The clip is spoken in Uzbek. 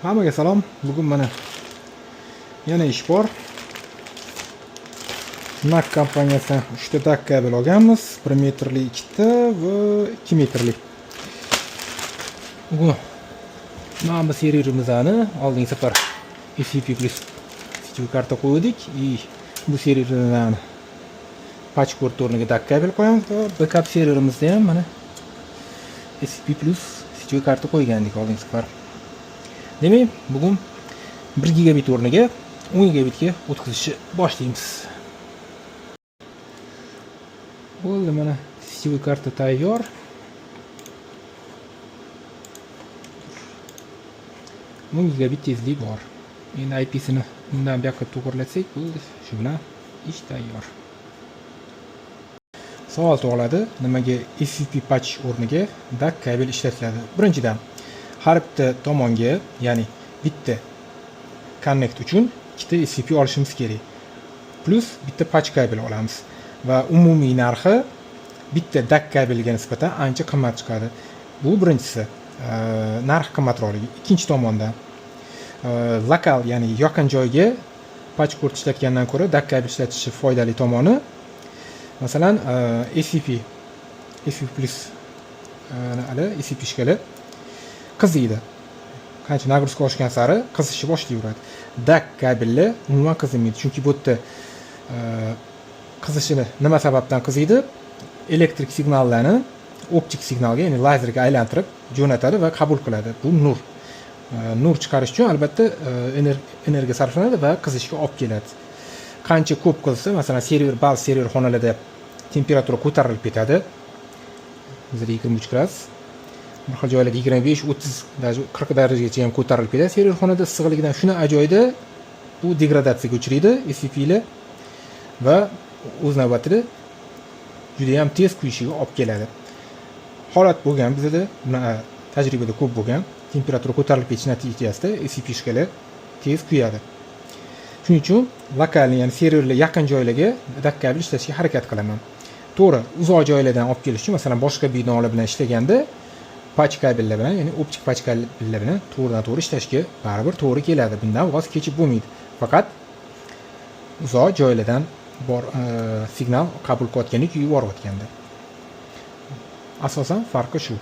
Hammaga salom. Bugun mana yana ish bor. NAK kompaniyasidan 3 ta DAC kabel olganmiz. 1 metrli 2 ta va 2 metrli. Bugun mana bu serverimizni oldingi safar SCP plus video karta qo'ydik. Bu serverdan patch port o'rniga DAC kabel qo'yamiz va backup serverimizda ham mana SCP plus video karta qo'ygandik oldingi safar. Demak, bugun 1 gigabit o'rniga 10 gigabitga o'tkazishni boshlaymiz. Bo'ldi, mana video karta tayyor. Bunga gigabit tezlik bor. Endi IP-sini bundan bu yoqqa to'g'irlatsak, bo'ldi. Shu bilan ish tayyor. Savol tug'iladi, nimaga SCP patch o'rniga DAC kabel ishlatiladi? Birinchidan, har bitta tomonga, ya'ni bitta connect uchun ikkita SCP olishimiz kerak. Plus bitta patch kabel olamiz va umumiy narxi bitta DAC kabelga nisbatan ancha qimmat chiqadi. Bu birinchisi, narx qimmatroqligi. Ikkinchi tomondan, lokal, ya'ni yaqin joyga patch port ishlatgandan ko'ra DAC kabel ishlatish foydali tomoni. Masalan, SCP plus SCP shkali qiziydi. Qancha nagruska oshgan sari qizishni boshlayveradi. DAC kabellar umuman qizimaydi, chunki bu yerda qizishini nima sababdan qiziydi? Elektrik signallarni optik signalga, ya'ni lazerga aylantirib jo'natadi va qabul qiladi. Bu nur. Nur chiqarish uchun albatta energiya sarflanadi va qizishga olib keladi. Qancha ko'p qilsa, masalan, ba'zi server xonalarda temperatura ko'tarilib ketadi. Bizda 23 gradus. Bir xil joylarda 25, 30, даже 40 darajagacha ham ko'tarilib ketadi. Server xonada issiqligidan shuni ajoyida bu degradatsiyaga uchraydi SCP lar va o'z navbatida juda ham tez kuyishiga olib keladi. Holat bo'lgan bizda, tajribada ko'p bo'lgan, temperatura ko'tarilib ketish natijasida SCP shkali tez kuyadi. Shuning uchun lokalni, ya'ni serverlar yaqin joylarga DAC kabel ishlashga harakat qilaman. To'g'ri, uzoq joylardan olib kelish uchun, masalan, boshqa binolar bilan ishlaganda patch kabellar bilan, ya'ni optik patch kabellar bilan to'g'ridan-to'g'ri ishlashga baribir to'g'ri keladi. Bundan voz kechib bo'lmaydi. Faqat uzoq joylardan bor signal qabul qilayotganda, yuborayotganda. Asosan farqi shu.